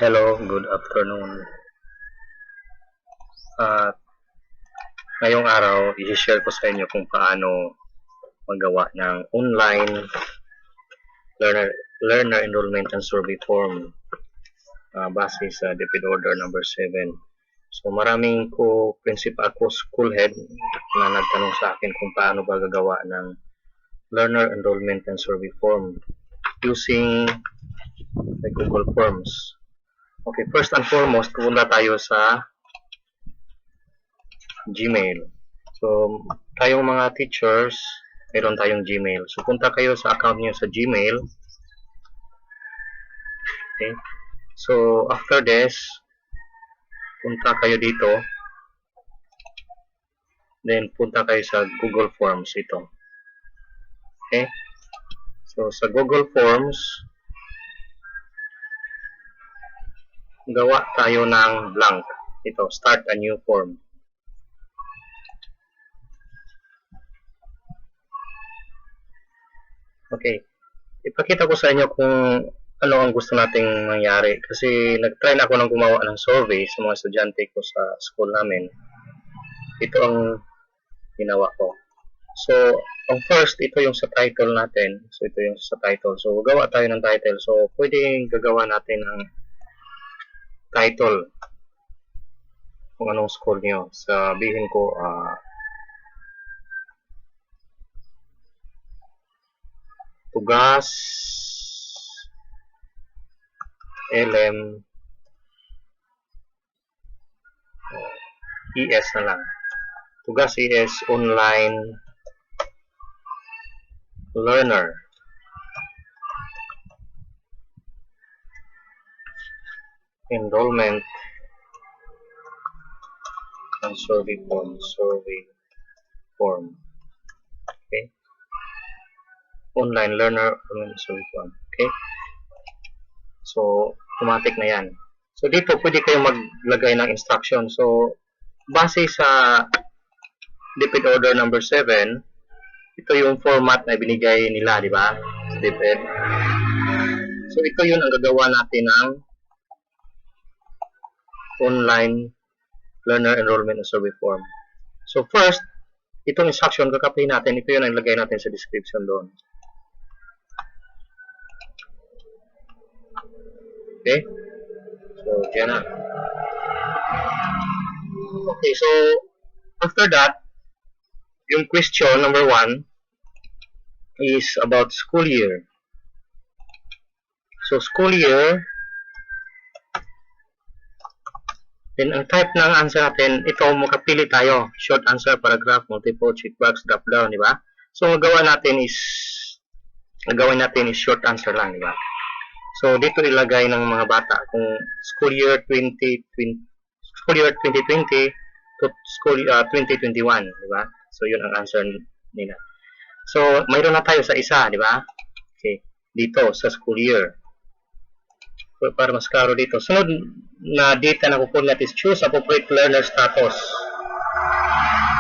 Hello, good afternoon. At ngayong araw, i-share ko sa inyo kung paano magawa ng online learner, learner enrollment and survey form base sa DepEd Order number 7. So maraming principal ako school head na nagtanong sa akin kung paano ba gagawa ng learner enrollment and survey form using the Google Forms. Okay, first and foremost, pupunta tayo sa Gmail. So, tayong mga teachers, mayroon tayong Gmail. So, punta kayo sa account niyo sa Gmail. Okay. So, after this, punta kayo dito. Then, punta kayo sa Google Forms ito. Okay. So, sa Google Forms, gawa tayo ng blank. Ito, start a new form. Okay. Ipakita ko sa inyo kung ano ang gusto nating mangyari. Kasi nag-try na ako ng gumawa ng survey sa mga estudyante ko sa school namin. Ito ang ginawa ko. So, ang first, ito yung sa title natin. So, ito yung sa title. So, gawa tayo ng title. So, pwedeng gagawa natin ang title kung anong school nyo. Sabihin ko, Tugas LM ES na lang. Tugas ES Online Learner Enrollment and Survey Form. Okay. Online Learner Enrollment Survey Form. Okay. So, automatic na yan. So, dito pwede kayong maglagay ng instruction. So, base sa DepEd Order number 7, ito yung format na binigay nila, di ba? Sa DepEd. So, ito yun ang gagawa natin ng online learner enrollment and survey form. So, first, itong instruction, kakapin natin. Ito yun ang ilagay natin sa description doon. Okay? So, yan na. Okay, so, after that, yung question number 1 is about school year. So, school year, then ang type ng answer natin, ito makapili tayo. Short answer, paragraph, multiple, checkbox, drop down, di ba? So, ang gagawin natin is short answer lang, di ba? So, dito ilagay ng mga bata kung school year 2020 to school 2021, di ba? So, yun ang answer nila. So, mayroon na tayo sa isa, di ba? Okay, dito sa school year. So, para mas klaro dito. Sunod na data na kukunin natin is choose appropriate learner status.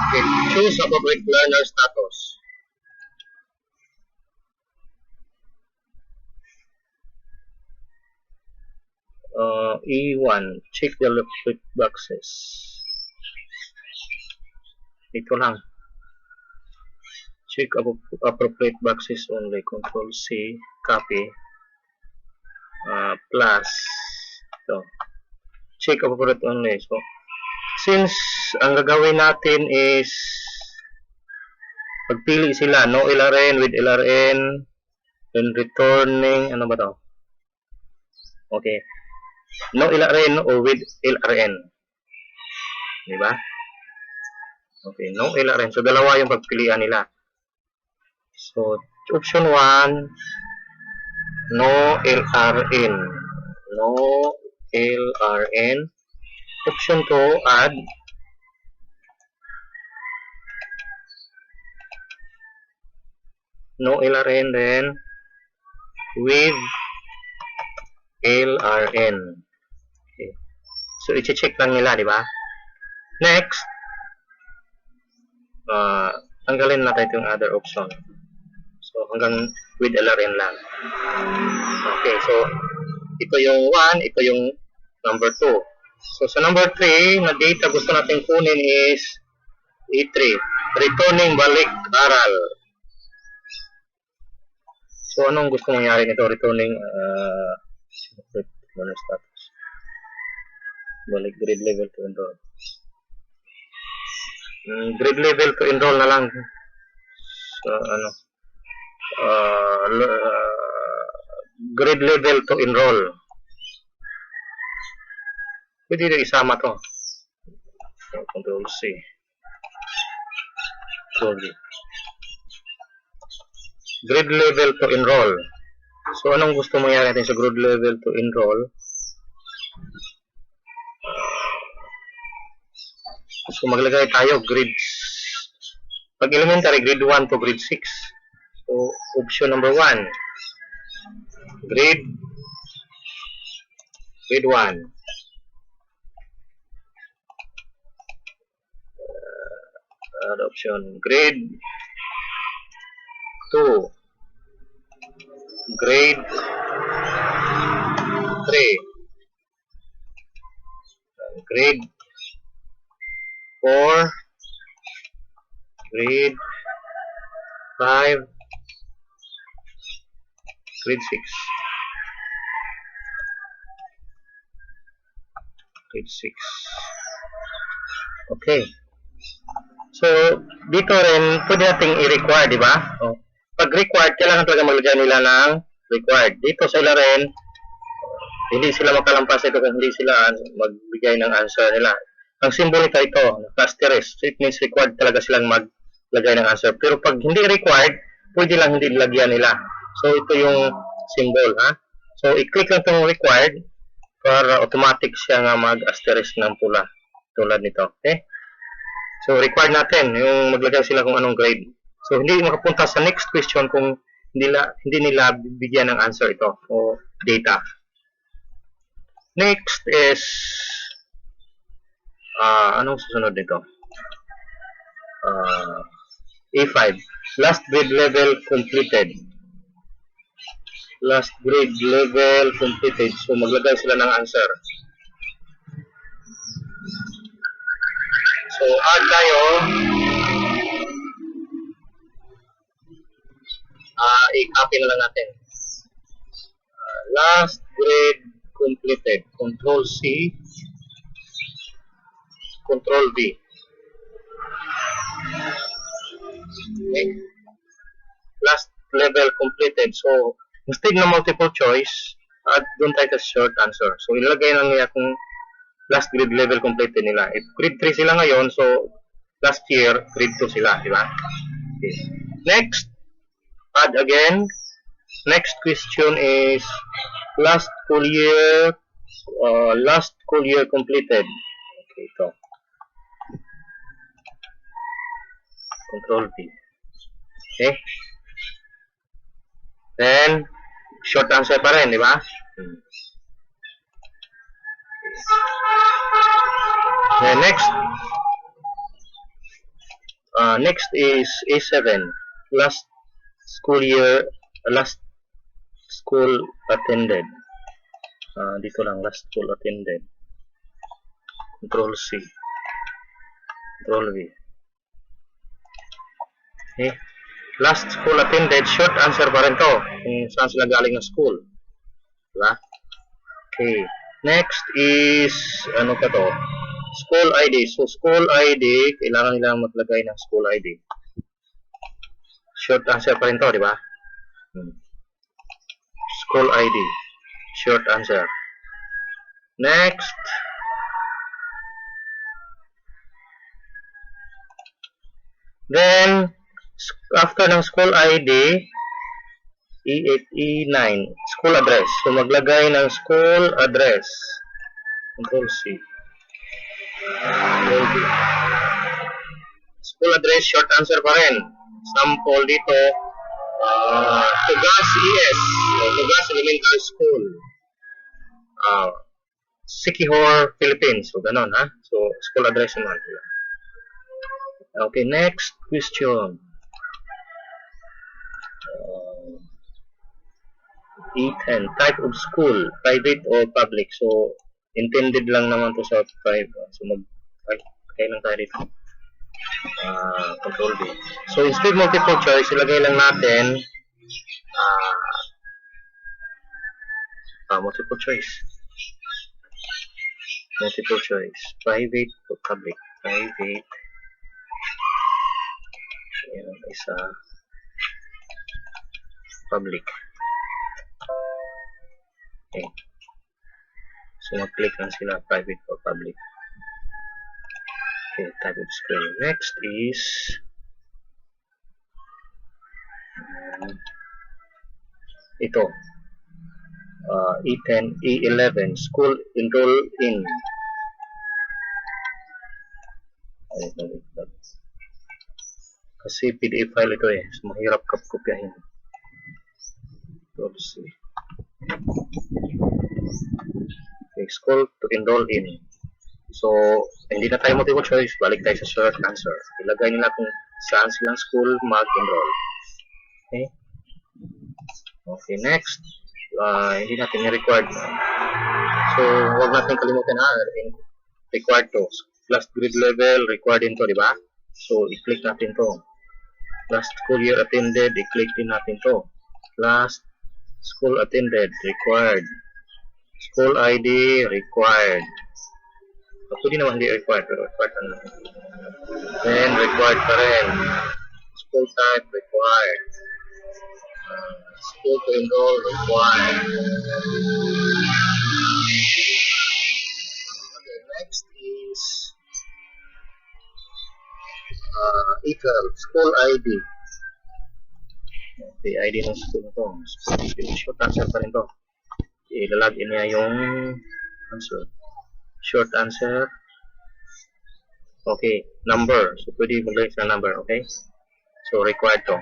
Okay, choose appropriate learner status. E1, check the left boxes. Ito lang. Check appropriate boxes only. Control C, copy, plus. Ito. Check appropriate only. So, since ang gagawin natin is pagpili sila, no LRN, with LRN, then returning, ano ba to? Okay. No LRN or with LRN. Diba? Okay, no LRN. So, dalawa yung pagpilian nila. So, option 1, no LRN. No LRN. Option 2, add. No LRN then with LRN. Okay. So, i-check lang nila, di ba? Next, tanggalin natin itong other option. So, hanggang with LRN lang. Okay, so, ito yung 1, ito yung number 2. So, sa number 3 na data gusto natin kunin is E3, returning balik aral. So, anong gusto mangyari nito? Returning status. Balik grade level to enroll. Grade level to enroll na lang. So, ano? Grade level to enroll. Pwede rin isama to. So, Control C. Sorry. Grade level to enroll. So, anong gusto mangyari natin sa grade level to enroll? So, maglagay tayo grades. Pag elementary, grade 1 to grade 6. So, option number 1. Grade 1. Option. Grade 2. Grade 3. Grade 4. Grade 5. Grade 6. Grade 6. Okay. So, dito rin, pwede nating i-require, di ba? Oh. Pag required, kailangan talaga maglagay nila ng required. Dito sila rin, hindi sila makalampas ito kung hindi sila magbigay ng answer nila. Ang symbol nito ito, asterisk. So, it means required talaga silang maglagay ng answer. Pero pag hindi required, pwede lang hindi lagyan nila. So, ito yung symbol, ha? So, i-click lang itong required para automatic siya nga mag-asterisk ng pula. Tulad nito, okay? So, required natin yung maglagay sila kung anong grade. So, hindi makapunta sa next question kung hindi nila bigyan ng answer ito o data. Next is anong susunod dito? A5. Last grade level completed. Last grade level completed. So, maglagay sila ng answer. So, add tayo. I-copy na lang natin. Last grade completed. Control C. Control V. Okay. Last level completed. So, instead na multiple choice, doon tayo sa short answer. So, ilagay lang niya kung last grade level completed nila. If grade 3 sila ngayon, so last year, grade 2 sila, di ba? Okay. Next, add again. Next question is last school year completed. Okay, ito. Control V. Okay. Then, short answer pa rin, di ba? Okay. Next is A7. Last school attended. Dito lang, last school attended. Control C. Control V. Okay. Last school attended, short answer pa rin to. Kung saan sila galing ng school. Diba? Okay. Next is, ano pa to? School ID. So, school ID, kailangan nilang maglagay ng school ID. Short answer pa rin to, di ba? School ID. Short answer. Next. Then, after ng school ID, E8, E9, school address. So, maglagay ng school address. Control C. Control V. School address, short answer pa rin. Sample dito, Tugas ES, Tugas Elementary School, Siquijor, Philippines. So, ganon, ha? So, school address naman. Okay, next question. E10, type of school, private or public. So, intended lang naman to sa private. So kaya lang tayo dito. Control B. So instead multiple choice, ilagay lang natin multiple choice. Multiple choice. Private or public. Private. Ayan, isa. Public. Okay. So mag-click lang sila private or public. Okay, type of screen. Next is ito. E10, E11, school enroll in. Kasi PDF file ito eh. So, mahirap kopyahin. Let's see. Okay, school to enroll in. So, hindi na tayo multiple choice. Balik tayo sa short answer. Ilagay nila kung saan silang school mag-enroll. Okay? Okay, next. Hindi natin required. So, huwag natin kalimutan required to. Last grade level, required din to, di ba? So, i-click natin to. Last school year attended, i-click din natin to. Last school attended, required. School ID, required. Pwede naman hindi required, pero required na. Then, required pa rin. School type, required. School to enroll, required. Okay, next is E12, school ID. Okay, ID ng school na to. Short answer pa rin to. Ilalagin niya yung answer. Short answer. Okay, number. So, pwede mag-lagay sa number, okay? So, required to.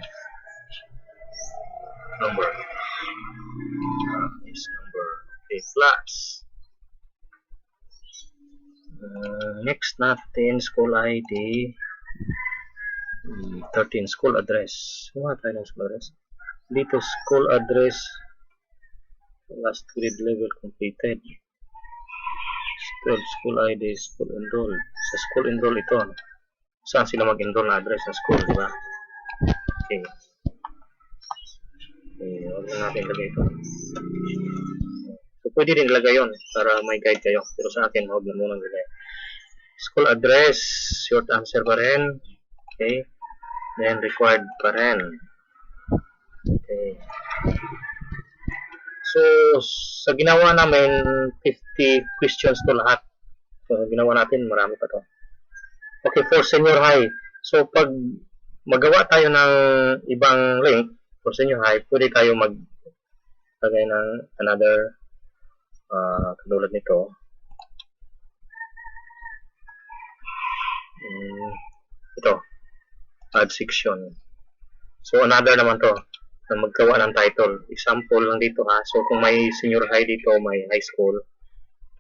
Number. Is number. Okay, plus. Next natin, school ID. 13, school address. Ano tayo ng school address? Dito, school address. Last grade level completed. 12, school ID, school enroll. Sa school enroll ito. Saan sila mag-enroll na address ng school, di ba? Okay. Okay, huwag na natin ilagay ito. So, pwede din ilagay yun para may guide kayo. Pero sa akin, huwag na muna ilagay. School address, short answer pa rin. Okay. Then, required pa rin. Okay. So, sa ginawa namin, 50 questions to lahat. So, ginawa natin, marami pa to. Okay, for senior high. So, pag magawa tayo ng ibang link for senior high, pwede tayo maglagay ng another katulad nito. Ito. Add section. So, another naman to. Na maggawa ng title. Example lang dito ha. So, kung may senior high dito, may high school.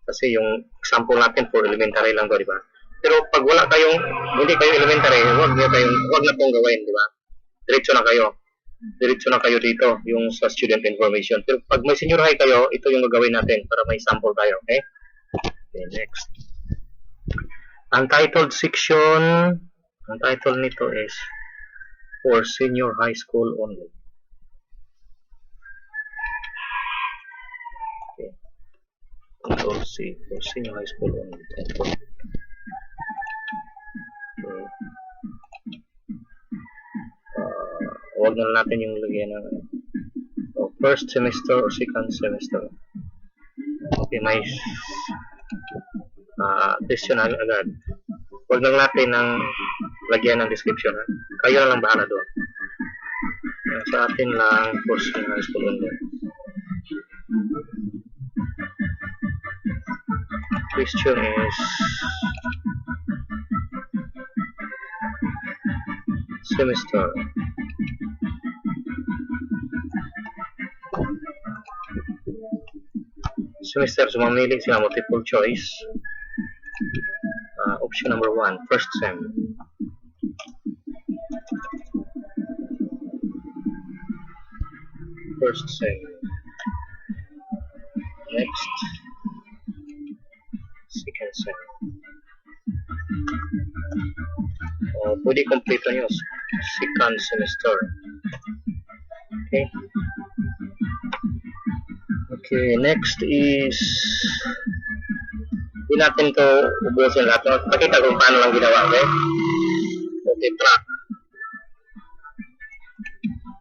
Kasi yung example natin for elementary lang to, di ba? Pero pag wala kayong, hindi kayo elementary, huwag na pong gawin, di ba? Diretso na kayo. Diretso na kayo dito, yung sa student information. Pero pag may senior high kayo, ito yung gagawin natin para may sample tayo, okay? Okay, next. Untitled section, ang title nito is for senior high school only. Okay. Control C for senior high school only. Okay. Huwag na natin yung lagyan ng first semester or second semester. Okay, may question agad. Huwag na natin ng lagyan ng description. Ha? Kayo na lang bahala doon. Sa atin lang for senior high school only. Question is semester. Semester, so mamili sila multiple choice. Option number 1, first sem. First sem. Next. pwede kompleto nyo. Second semester. Okay. Okay, next is hindi natin to ubusin lahat. Pakita kung paano lang ginawa. Okay? Okay, track.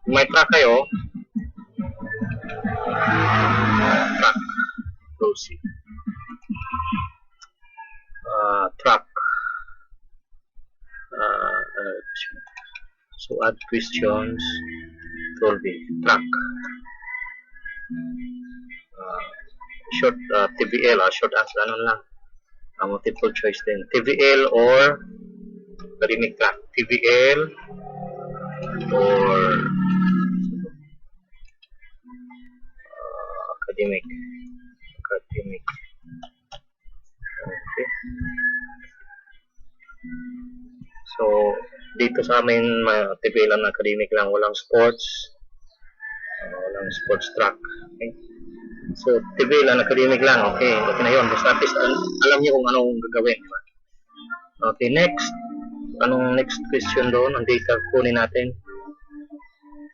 Kung may track kayo, track. Proceed. Track. So add questions. Solving. Track. Short TVL, short answer, ano lang. Multiple choice din. TVL or academic track. TVL or academic. Okay. So, dito sa amin, TVL ang academic lang. Walang sports. Walang sports track. Okay. So, TVL ang academic lang. Okay. Okay na yun. Basta at least alam niyo kung anong gagawin. Diba? Okay. Next. Anong next question doon? Ang data kunin natin.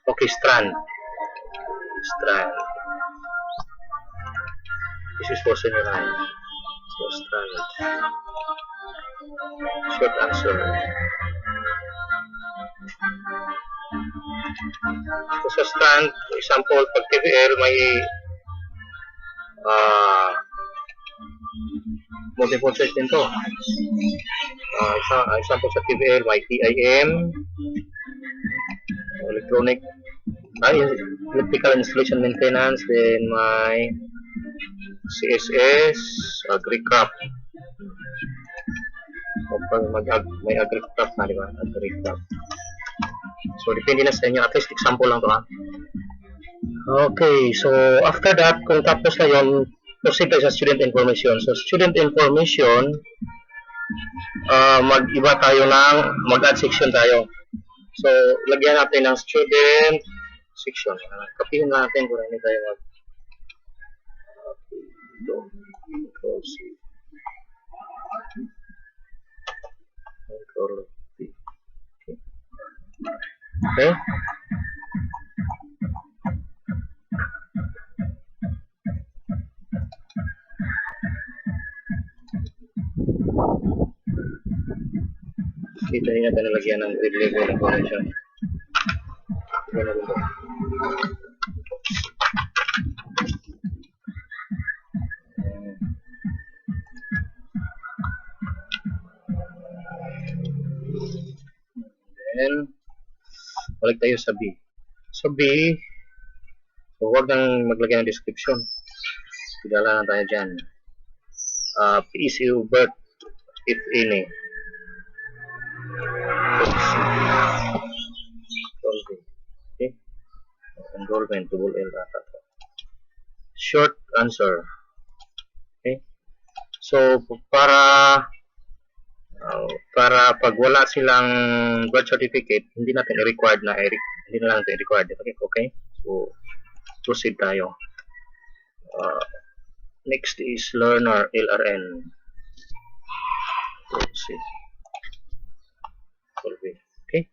Okay. Strand. This is for senior high. So, strand. Short answer. So, sa strand, example, pag TVL may multiple choice din to. Example sa TVL, may TIM, electrical installation maintenance, then may CSS, AgriCraft. May AgriCraft na, di ba? AgriCraft. So, depende na sa inyo. At least, example lang to, ha? Okay, so, after that, kung tapos na yun, proceed tayo sa student information. So, student information, mag-iba tayo ng, mag-add section tayo. So, lagyan natin ng student section. Kapihin natin kung ano tayo mag Control C. Control V. Okay. Kita niyo natin nalagyan ng grid level information. Then, balik tayo sa B. Sa B, so huwag nang maglagay ng description. Tigala na tayo dyan. PECU birth, if any. Okay. Enrollment, double L data. Short answer. Okay. So, para pag wala silang birth certificate, hindi natin i-required na hindi na lang natin i-required. Okay? So, proceed tayo. Next is learner, LRN. Proceed. Okay?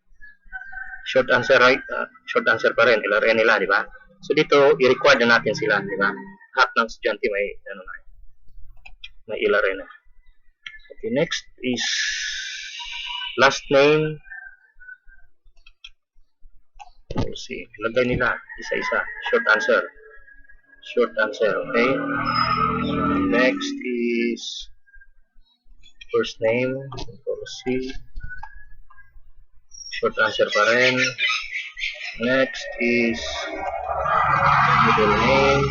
Short answer, right? Short answer pa rin, LRN nila, di ba? So, dito, i-required na natin sila, di ba? Lahat ng estudyante may LRN na. Okay, next is last name. We'll see. Ilagay nila isa-isa. Short answer. Okay. Next is first name. We'll see. Short answer pa rin. Next is middle name.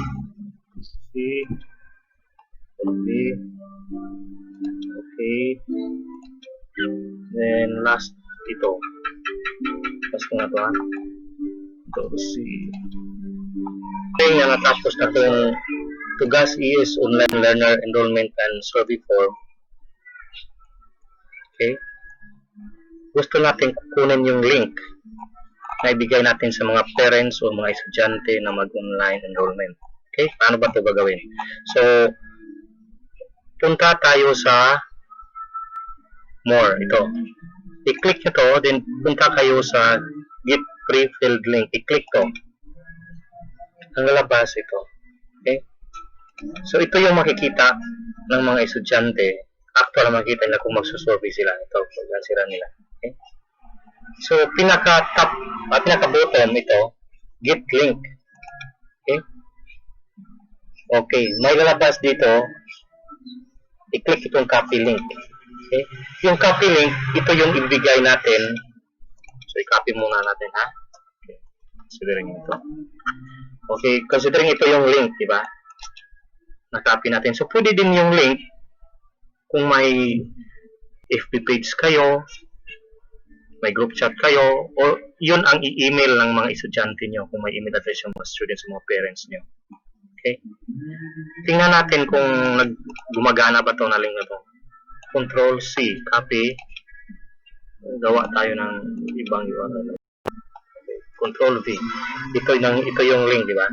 See. Okay. Then last ito. Last ko na ito, ha. Ito si yung natapos na itong tugas is online learner enrollment and survey form. Okay. Gusto natin kukunin yung link na ibigay natin sa mga parents o mga estudyante na mag-online enrollment. Okay. Paano ba ito gagawin? So, punta tayo sa more. Ito. I-click nyo to, then punta kayo sa get pre-filled link. I-click to. Ang lalabas ito. Okay? So, ito yung makikita ng mga estudyante. Actual makikita nila kung magsusurvey sila. Ito, pag-answeran nila. Okay? So, pinaka-top, pinaka-bottom ito, get link. Okay? Okay, may lalabas dito, i-click itong copy link. Okay? Yung copy link, ito yung ibigay natin. So, i-copy muna natin, ha? Okay. Considering ito. Okay, considering ito yung link, di ba? Na-copy natin. So, pwede din yung link kung may FB page kayo, may group chat kayo, o yun ang i-email ng mga estudyante nyo kung may email address yung mga students, mga parents nyo. Okay? Tingnan natin kung gumagana ba ito na link na ito. Control C, copy. Gawa tayo ng ibang URL. Okay. Control V. Ito yung link, di ba?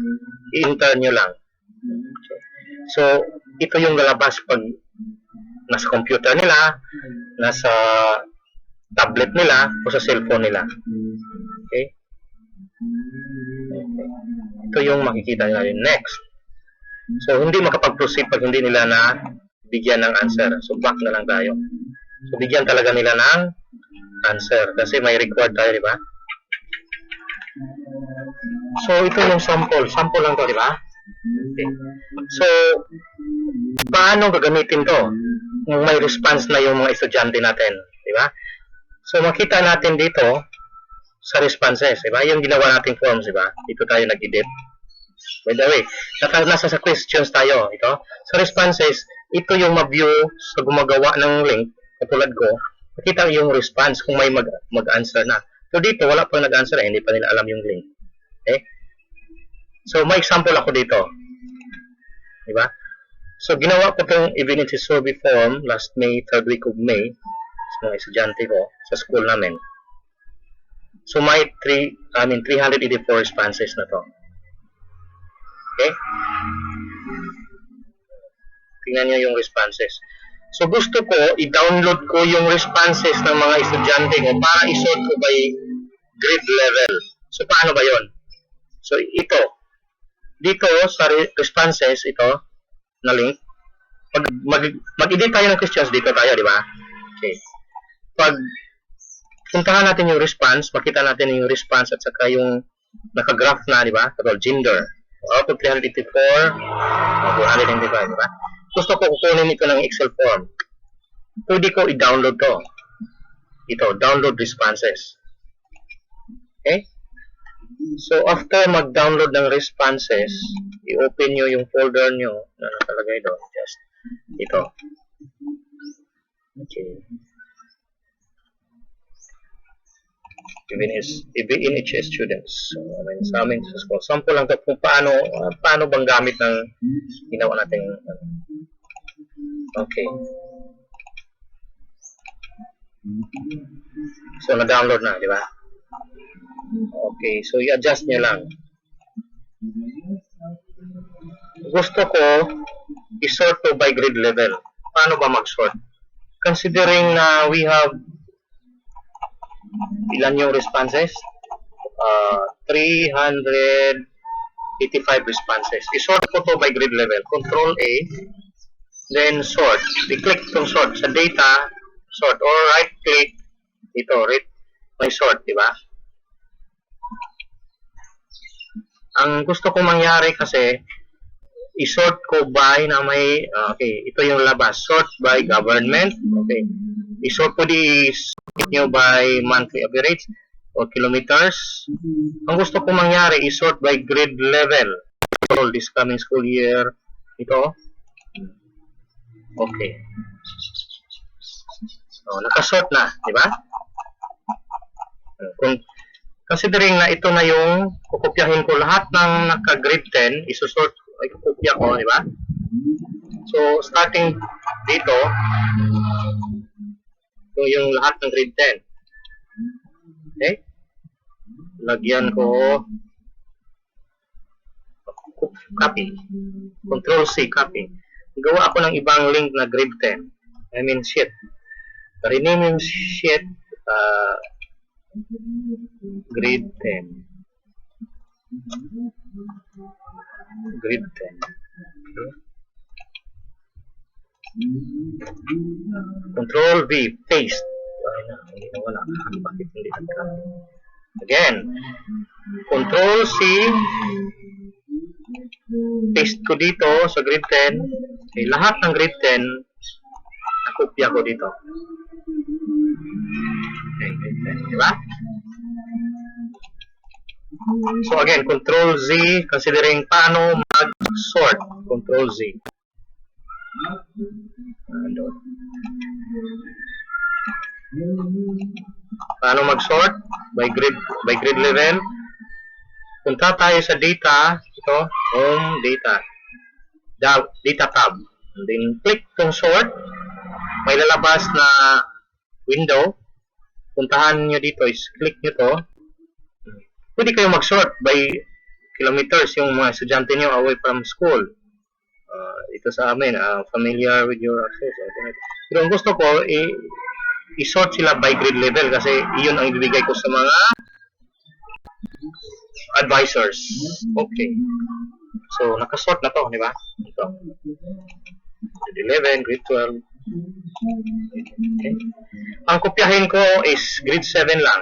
I-enter nyo lang. Okay. So, ito yung lalabas pag nasa computer nila, nasa tablet nila, o sa cellphone nila. Okay? Ito yung makikita natin. Next. So, hindi makapag-proceed pag hindi nila na bigyan ng answer. So, back na lang tayo. So, bigyan talaga nila ng answer. Kasi may record tayo, di ba? So, ito yung sample. Sample lang to, di ba? Okay. So, paano gagamitin to? Kung may response na yung mga estudyante natin, di ba? So, makita natin dito sa responses, di ba? Yung ginawa nating forms, di ba? Dito tayo nag-edit. By the way, nasa sa questions tayo. Ito. Sa responses, ito yung ma-view sa gumagawa ng link, katulad ko, makita yung response kung may mag-answer na. So, dito, wala pang nag-answer eh. Hindi pa nila alam yung link. Okay? So, may example ako dito. Di ba? So, ginawa ko itong evidence survey form last May, 3rd week of May sa mga estudyante ko sa school namin. So, may 384 responses na to. Okay? Tingnan nyo yung responses. So, gusto ko, i-download ko yung responses ng mga estudyante ko para i-sort ko by grade level. So, paano ba yon? So, ito. Dito, sa responses, ito, na link. Mag-edit tayo ng questions, dito tayo, di ba? Okay. Pag puntahan natin yung response, makita natin yung response at saka yung naka-graph na, di ba? Katulad gender. Out of 384, 295, di ba? Gusto ko kukunin ito ng Excel form. Pwede ko i-download to. Ito, download responses. Okay? So, after mag-download ng responses, i-open nyo yung folder nyo na nakalagay doon. Just ito. Okay. EBNHS students. So, sa amin sa school. Sample lang ito kung paano bang gamit ng ginawa natin. Okay. So, na-download na, di ba? Okay. So, i-adjust nyo lang. Gusto ko i-sort to by grade level. Paano ba mag-sort? Considering na we have ilan yung responses? 385 responses. I-sort ko to by grade level. Control A, then sort. I-click itong sort. Sa data, sort. Or right-click. Ito, may sort, di ba? Ang gusto ko mangyari kasi, i-sort ko by na may, okay, ito yung labas. Sort by government. Okay. I-sort ko nyo by monthly average or kilometers. Ang gusto ko mangyari, i-sort by grade level. All this coming school year. Ito. Okay. So, nakasort na, di ba? Kung considering na ito na yung kukopyahin ko lahat ng naka-grade 10, isusort, ay kukopya ko, di ba? So, starting dito, ito yung lahat ng grade 10. Okay? Lagyan ko copy. Control C, copy. Gawa ako ng ibang link na grade 10. I mean sheet. Rename yung sheet uh, grade 10. Grade 10. Okay. Control V, paste. Ay na, hindi na wala. Bakit hindi nagka? Again, Control C, paste ko dito sa grade 10. Okay, lahat ng grade 10, nakopya ko dito. Okay, grade 10, diba? So again, Control Z, considering paano mag-sort. Control Z. Paano mag-sort? By grade level. Punta tayo sa data. Ito, home data. Data tab. And then click tong sort. May lalabas na window. Puntahan nyo dito is click nyo to. Pwede kayo mag-sort by kilometers yung mga estudyante nyo away from school. Ito sa amin, familiar with your access. Pero ang gusto ko, i-sort sila by grade level kasi iyon ang ibibigay ko sa mga advisors. Okay. So, nakasort na to, di ba? Ito. Grade 11, grade 12. Okay. Ang kopyahin ko is grade 7 lang.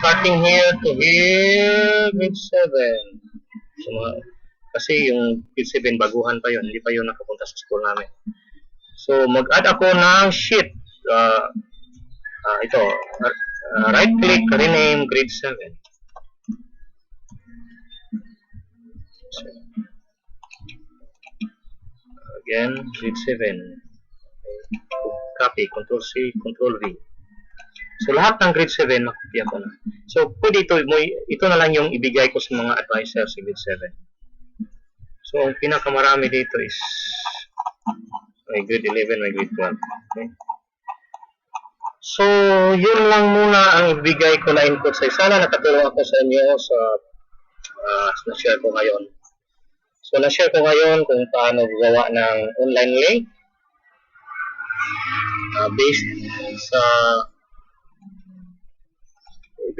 Starting here to here, grade 7. So, kasi yung grade 7 baguhan pa yun, hindi pa yun nakapunta sa school namin. So, mag-add ako ng sheet. Ito, right click, rename grade 7. So, again, grade 7. Copy, Control C, Control V. So, lahat ng grade 7, makopya ko na. So, pwede ito na lang yung ibigay ko sa mga advisors sa grade 7. So, ang pinakamarami dito is may grade 11, may grade 12. Okay? So, yun lang muna ang ibigay ko na input sa sana nakatulong ako sa inyo sa na-share ko ngayon. So, na-share ko ngayon kung paano gawa ng online link based sa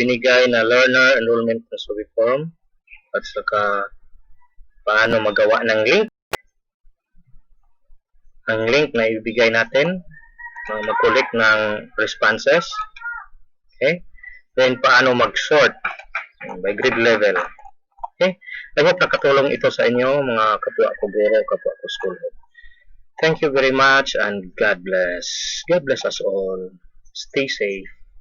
binigay na learner enrollment survey form at saka paano magawa ng link. Ang link na ibigay natin, mag-collect ng responses. Okay? Then, paano mag-sort by grade level. Okay? I hope nakatulong ito sa inyo, mga kapwa ko guro, kapwa ko school head. Thank you very much and God bless. God bless us all. Stay safe.